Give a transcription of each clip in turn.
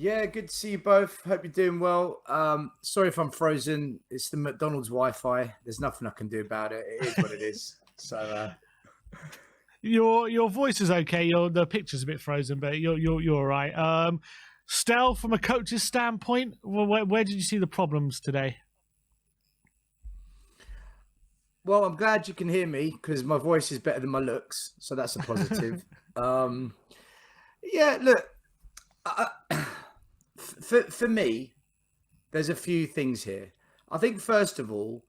Yeah, good to see you both. Hope you're doing well. Sorry if I'm frozen. It's the McDonald's Wi-Fi. There's nothing I can do about it. It is what it is. So Your voice is okay. The picture's a bit frozen, but you're all right. Stel, from a coach's standpoint, where did you see the problems today? well, I'm glad you can hear me because my voice is better than my looks, so that's a positive. Yeah, look, for me, there's a few things here. I think first of all,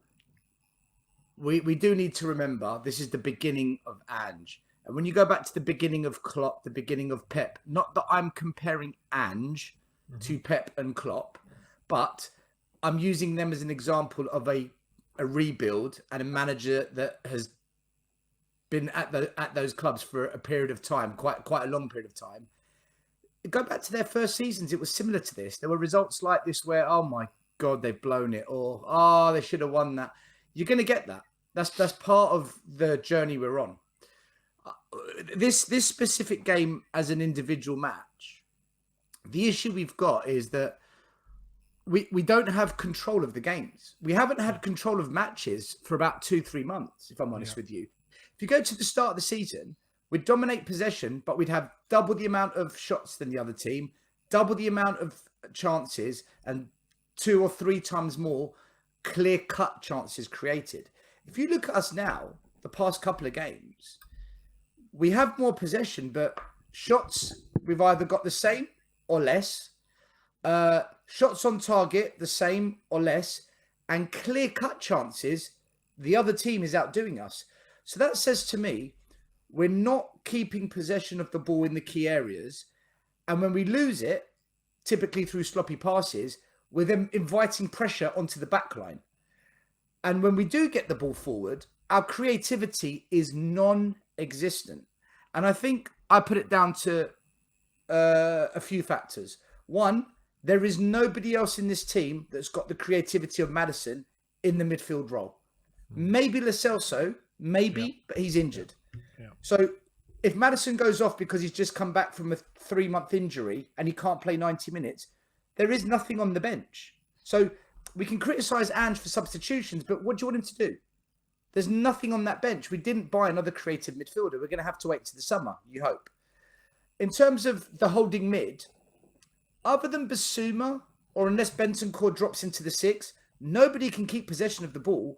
we do need to remember this is the beginning of Ange. And when you go back to the beginning of Klopp, the beginning of Pep, not that I'm comparing Ange to Pep and Klopp, but I'm using them as an example of a rebuild and a manager that has been at those clubs for a period of time, quite a long period of time. Go back to their first seasons, it was similar to this. There were results like this where, oh my God, they've blown it, or oh, they should have won that. You're going to get that. That's part of the journey we're on. This specific game as an individual match, the issue we've got is that we don't have control of the games. We haven't had control of matches for about 2-3 months, if I'm honest with you. If you go to the start of the season, we'd dominate possession, but we'd have double the amount of shots than the other team, double the amount of chances, and 2 or 3 times more clear-cut chances created. If you look at us now, the past couple of games, we have more possession, but shots, we've either got the same or less. Shots on target, the same or less. And clear-cut chances, the other team is outdoing us. So that says to me, we're not keeping possession of the ball in the key areas. And when we lose it, typically through sloppy passes, we're then inviting pressure onto the back line. And when we do get the ball forward, our creativity is non-existent. And I think I put it down to a few factors. One, there is nobody else in this team that's got the creativity of Maddison in the midfield role. Maybe Lo Celso, but he's injured. So if Maddison goes off because he's just come back from a 3-month injury and he can't play 90 minutes, there is nothing on the bench. So we can criticise Ange for substitutions, but what do you want him to do? There's nothing on that bench. We didn't buy another creative midfielder. We're going to have to wait to the summer, you hope. In terms of the holding mid, other than Basuma, or unless Bentancur drops into the 6, nobody can keep possession of the ball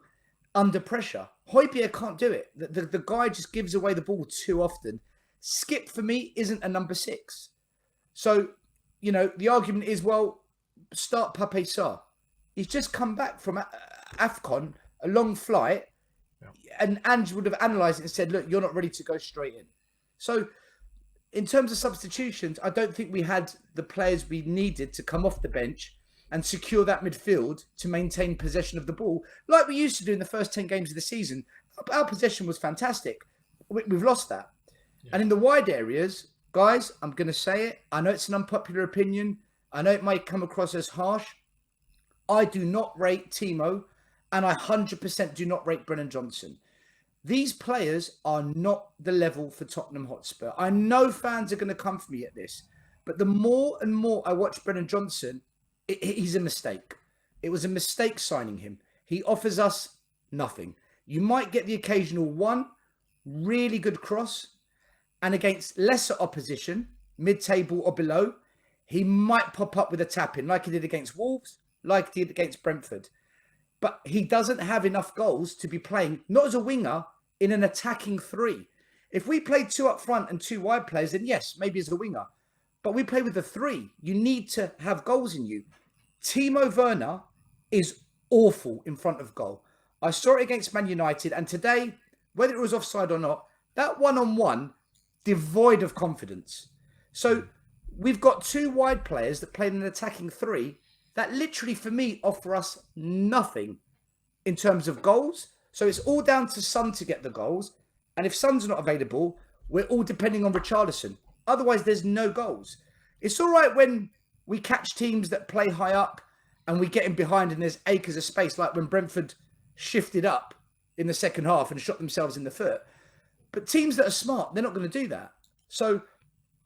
under pressure. Højbjerg can't do it. The guy just gives away the ball too often. Skip, for me, isn't a number 6. So, the argument is, well, start Pape Sarr. He's just come back from AFCON, a long flight, and Ange would have analysed it and said, look, you're not ready to go straight in. So, in terms of substitutions, I don't think we had the players we needed to come off the bench and secure that midfield to maintain possession of the ball, like we used to do in the first 10 games of the season. Our possession was fantastic. We've lost that. Yeah. And in the wide areas, guys, I'm going to say it. I know it's an unpopular opinion. I know it might come across as harsh. I do not rate Timo, and I 100% do not rate Brennan Johnson. These players are not the level for Tottenham Hotspur. I know fans are going to come for me at this, but the more and more I watch Brennan Johnson, he's a mistake. It was a mistake signing him. He offers us nothing. You might get the occasional one really good cross, and against lesser opposition, mid-table or below, he might pop up with a tap-in like he did against Wolves, like he did against Brentford. But he doesn't have enough goals to be playing, not as a winger, in an attacking 3. If we played 2 up front and 2 wide players, then yes, maybe as a winger. But we play with the 3. You need to have goals in you. Timo Werner is awful in front of goal. I saw it against Man United, and today, whether it was offside or not, that one-on-one, devoid of confidence. So we've got 2 wide players that play in an attacking 3 that literally, for me, offer us nothing in terms of goals. So it's all down to Son to get the goals. And if Son's not available, we're all depending on Richarlison. Otherwise, there's no goals. It's all right when we catch teams that play high up and we get in behind and there's acres of space, like when Brentford shifted up in the second half and shot themselves in the foot. But teams that are smart, they're not going to do that. So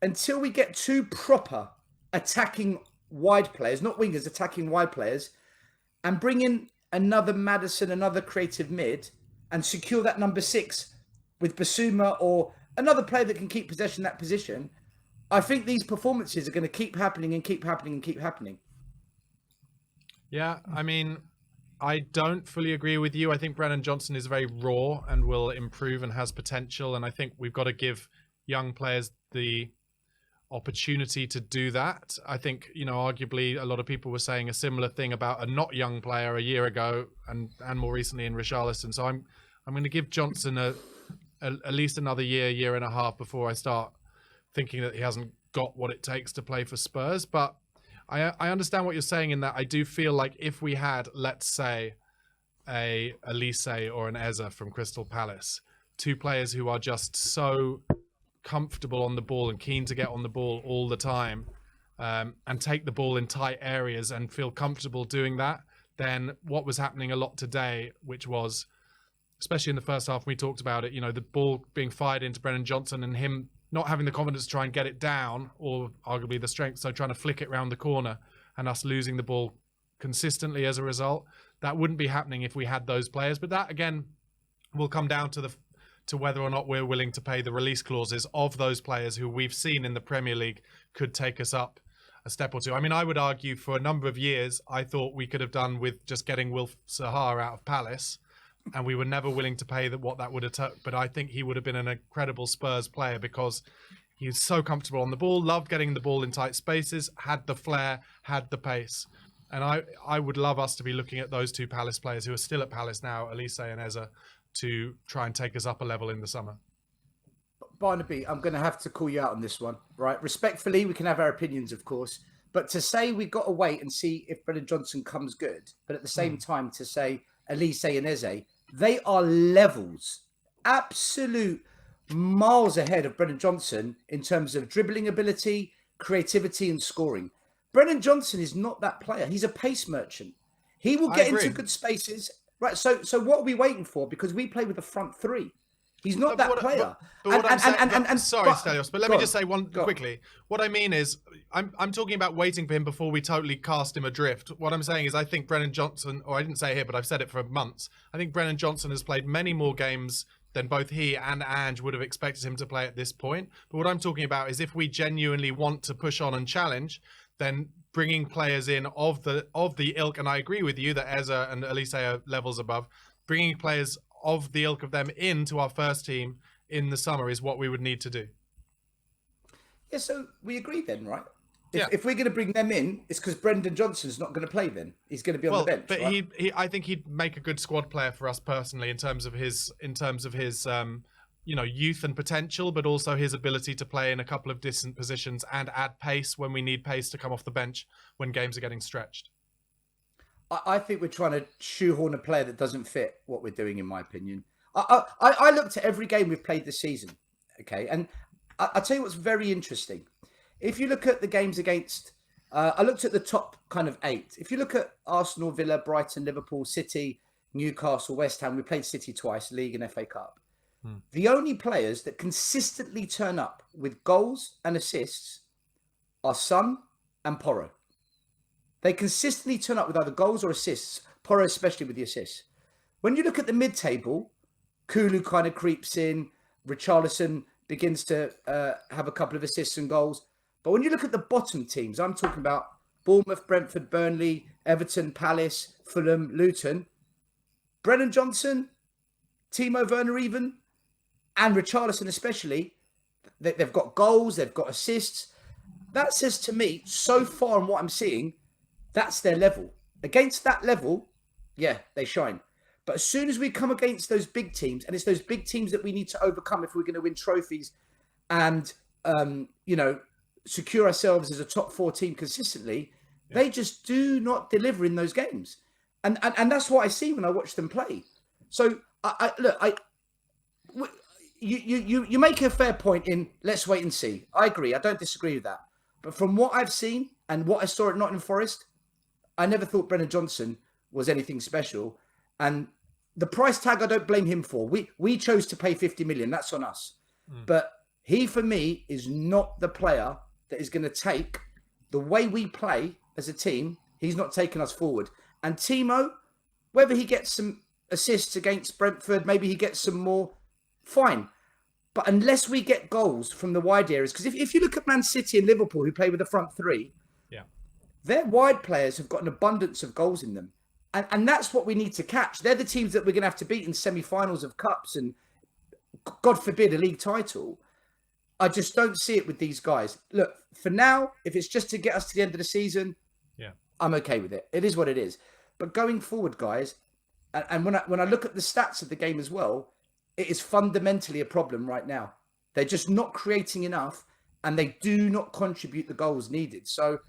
until we get 2 proper attacking wide players, not wingers, attacking wide players, and bring in another Maddison, another creative mid, and secure that number 6 with Basuma or another player that can keep possession that position, I think these performances are going to keep happening and keep happening and keep happening. Yeah, I mean, I don't fully agree with you. I think Brennan Johnson is very raw and will improve and has potential. And I think we've got to give young players the opportunity to do that. I think, arguably a lot of people were saying a similar thing about a not young player a year ago and more recently in Richarlison. So I'm going to give Johnson at least another year and a half before I start thinking that he hasn't got what it takes to play for Spurs. But I understand what you're saying in that I do feel like if we had, let's say, a Elise or an Eza from Crystal Palace, 2 players who are just so comfortable on the ball and keen to get on the ball all the time, and take the ball in tight areas and feel comfortable doing that, then what was happening a lot today, which was, especially in the first half when we talked about it, the ball being fired into Brennan Johnson and him not having the confidence to try and get it down, or arguably the strength, so trying to flick it round the corner and us losing the ball consistently as a result. That wouldn't be happening if we had those players. But that, again, will come down to whether or not we're willing to pay the release clauses of those players who we've seen in the Premier League could take us up a step or two. I mean, I would argue for a number of years, I thought we could have done with just getting Wilf Zaha out of Palace, and we were never willing to pay what that would have took. But I think he would have been an incredible Spurs player because he was so comfortable on the ball, loved getting the ball in tight spaces, had the flair, had the pace. And I would love us to be looking at those 2 Palace players who are still at Palace now, Elise and Eza, to try and take us up a level in the summer. Barnaby, I'm going to have to call you out on this one, right? Respectfully, we can have our opinions, of course. But to say we've got to wait and see if Brennan Johnson comes good, but at the same time to say Elise and Eze, they are levels, absolute miles ahead of Brennan Johnson in terms of dribbling ability, creativity and scoring. Brennan Johnson is not that player. He's a pace merchant. He will get into good spaces. Right. So what are we waiting for? Because we play with the front 3. He's not that player. Sorry, Stelios, but let me just say one quickly. What I mean is, I'm talking about waiting for him before we totally cast him adrift. What I'm saying is, I think Brennan Johnson, or I didn't say it here, but I've said it for months. I think Brennan Johnson has played many more games than both he and Ange would have expected him to play at this point. But what I'm talking about is, if we genuinely want to push on and challenge, then bringing players in of the ilk, and I agree with you that Eza and Elise are levels above, bringing players of the ilk of them into our first team in the summer is what we would need to do. Yeah, so we agree then, right? If we're going to bring them in, it's because Brendan Johnson's not going to play then. He's going to be on the bench. But right? I think he'd make a good squad player for us personally in terms of his youth and potential, but also his ability to play in a couple of distant positions and add pace when we need pace to come off the bench when games are getting stretched. I think we're trying to shoehorn a player that doesn't fit what we're doing, in my opinion. I looked at every game we've played this season, okay? And I'll tell you what's very interesting. If you look at the games against... I looked at the top kind of 8. If you look at Arsenal, Villa, Brighton, Liverpool, City, Newcastle, West Ham, we played City twice, League and FA Cup. The only players that consistently turn up with goals and assists are Son and Porro. They consistently turn up with either goals or assists, Porro especially with the assists. When you look at the mid-table, Kulu kind of creeps in, Richarlison begins to have a couple of assists and goals. But when you look at the bottom teams, I'm talking about Bournemouth, Brentford, Burnley, Everton, Palace, Fulham, Luton, Brennan Johnson, Timo Werner even, and Richarlison especially, they've got goals, they've got assists. That says to me, so far in what I'm seeing, that's their level. Against that level, yeah, they shine. But as soon as we come against those big teams, and it's those big teams that we need to overcome if we're going to win trophies and, secure ourselves as a top 4 team consistently, they just do not deliver in those games. And that's what I see when I watch them play. So, you make a fair point in let's wait and see. I agree. I don't disagree with that. But from what I've seen and what I saw at Nottingham Forest, I never thought Brennan Johnson was anything special. And the price tag, I don't blame him for. We chose to pay 50 million. That's on us. But he, for me, is not the player that is going to take the way we play as a team, he's not taken us forward. And Timo, whether he gets some assists against Brentford, maybe he gets some more, fine. But unless we get goals from the wide areas, because if you look at Man City and Liverpool, who play with the front three, their wide players have got an abundance of goals in them. And that's what we need to catch. They're the teams that we're going to have to beat in semi-finals of cups and, God forbid, a league title. I just don't see it with these guys. Look, for now, if it's just to get us to the end of the season, I'm okay with it. It is what it is. But going forward, guys, and when I look at the stats of the game as well, it is fundamentally a problem right now. They're just not creating enough, and they do not contribute the goals needed. So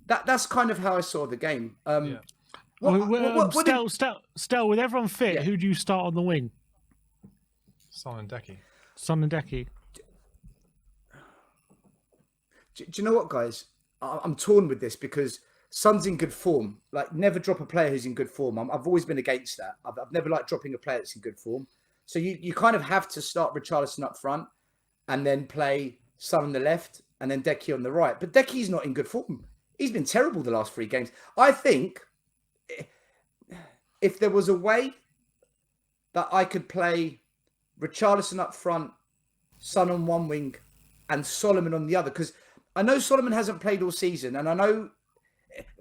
that's kind of how I saw the game. Stel, with everyone fit, who do you start on the wing? Son and Decky. Do you know what, guys? I'm torn with this because Son's in good form. Like, never drop a player who's in good form. I've always been against that. I've never liked dropping a player that's in good form. So you kind of have to start Richarlison up front and then play Son on the left and then Decky on the right. But Decky's not in good form. He's been terrible the last 3 games. I think if there was a way that I could play Richarlison up front, Son on one wing and Solomon on the other, because I know Solomon hasn't played all season, and I know,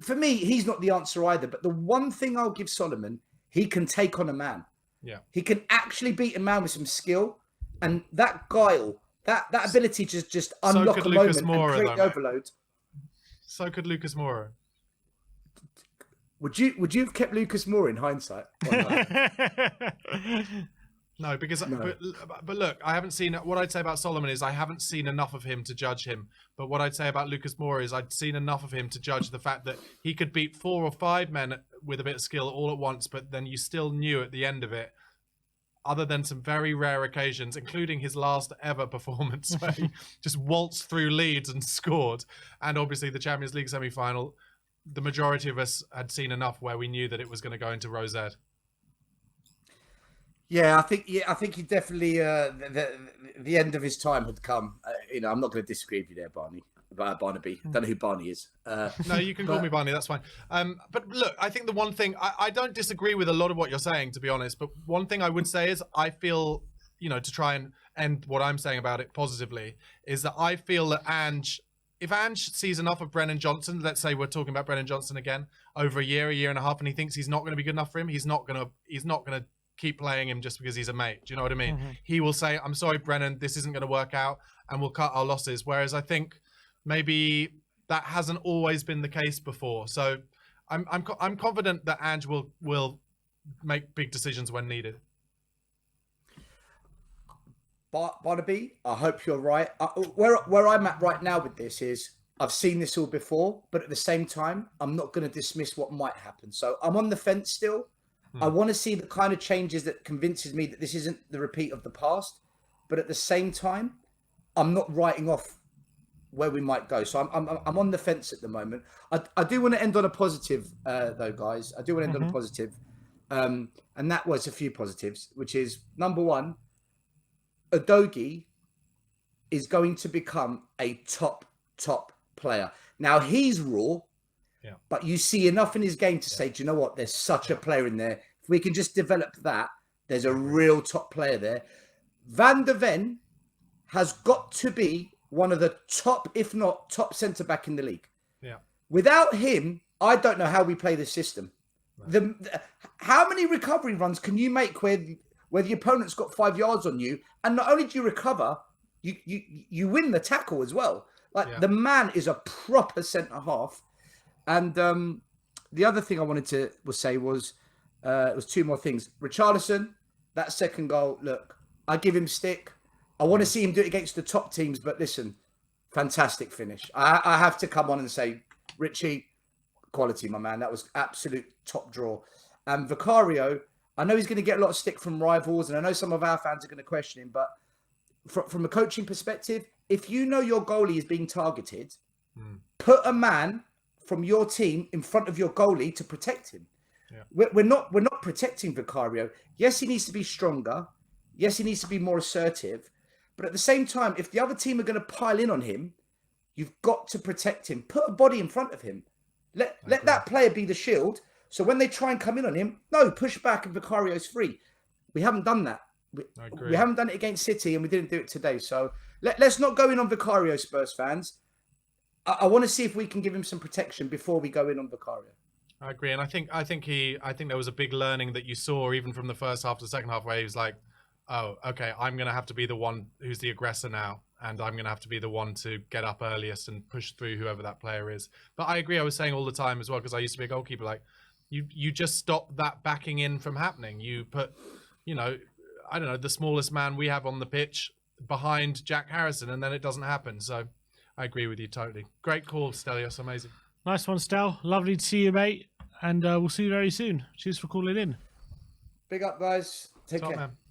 for me, he's not the answer either. But the one thing I'll give Solomon, he can take on a man. Yeah. He can actually beat a man with some skill, and that guile, that ability to just unlock a moment and create the overload. So could Lucas Moura. Would you have kept Lucas Moura in hindsight? No, because but look, I haven't seen what I'd say about Solomon is I haven't seen enough of him to judge him. But what I'd say about Lucas Moura is I'd seen enough of him to judge the fact that he could beat 4 or 5 men with a bit of skill all at once, but then you still knew at the end of it, other than some very rare occasions, including his last ever performance where he just waltzed through Leeds and scored, and obviously the Champions League semi-final, the majority of us had seen enough where we knew that it was going to go into Rosette. Yeah, I think he definitely the end of his time had come. I'm not going to disagree with you there, Barnaby. I don't know who Barney is. No, you can call me Barney. That's fine. But look, I think the one thing I don't disagree with a lot of what you're saying, to be honest. But one thing I would say is I feel, to try and end what I'm saying about it positively, is that I feel that if Ange sees enough of Brennan Johnson, let's say we're talking about Brennan Johnson again, over a year and a half, and he thinks he's not going to be good enough for him, he's not going to keep playing him just because he's a mate. Do you know what I mean? Mm-hmm. He will say, "I'm sorry, Brennan, this isn't going to work out," and we'll cut our losses. Whereas I think maybe that hasn't always been the case before. So I'm confident that Ange will make big decisions when needed. Barnaby, I hope you're right. Where I'm at right now with this is I've seen this all before, but at the same time, I'm not going to dismiss what might happen. So I'm on the fence still. I want to see the kind of changes that convinces me that this isn't the repeat of the past. But at the same time, I'm not writing off where we might go. So I'm on the fence at the moment. I do want to end on a positive, though, guys. I do want to end on a positive. And that was a few positives, which is, number one, Udogie is going to become a top player. Now, he's raw. Yeah. But you see enough in his game to say, do you know what? There's such a player in there. If we can just develop that, there's a real top player there. Van der Ven has got to be one of the top, if not top centre-back in the league. Yeah. Without him, I don't know how we play the system. No. How many recovery runs can you make where the opponent's got 5 yards on you, and not only do you recover, you win the tackle as well. The man is a proper centre-half. And the other thing I wanted to say was 2 more things. Richarlison, that second goal, look, I give him stick. I want to see him do it against the top teams, but listen, fantastic finish. I have to come on and say, Richie, quality, my man. That was absolute top draw. And Vicario, I know he's going to get a lot of stick from rivals, and I know some of our fans are going to question him, but from a coaching perspective, if you know your goalie is being targeted, put a man from your team in front of your goalie to protect him. Yeah. We're not protecting Vicario. Yes, he needs to be stronger. Yes, he needs to be more assertive. But at the same time, if the other team are going to pile in on him, you've got to protect him. Put a body in front of him. Let that player be the shield. So when they try and come in on him, no, push back and Vicario's free. We haven't done that. We haven't done it against City, and we didn't do it today. So let's not go in on Vicario, Spurs fans. I want to see if we can give him some protection before we go in on Vicario. I agree, and I think there was a big learning that you saw even from the first half to the second half, where he was like, "Oh, okay, I'm going to have to be the one who's the aggressor now, and I'm going to have to be the one to get up earliest and push through whoever that player is." But I agree. I was saying all the time as well, because I used to be a goalkeeper. Like, you just stop that backing in from happening. You put, I don't know, the smallest man we have on the pitch behind Jack Harrison, and then it doesn't happen. So I agree with you totally. Great call, Stelios. Amazing. Nice one, Stel. Lovely to see you, mate. And we'll see you very soon. Cheers for calling in. Big up, guys. Take Top care. man.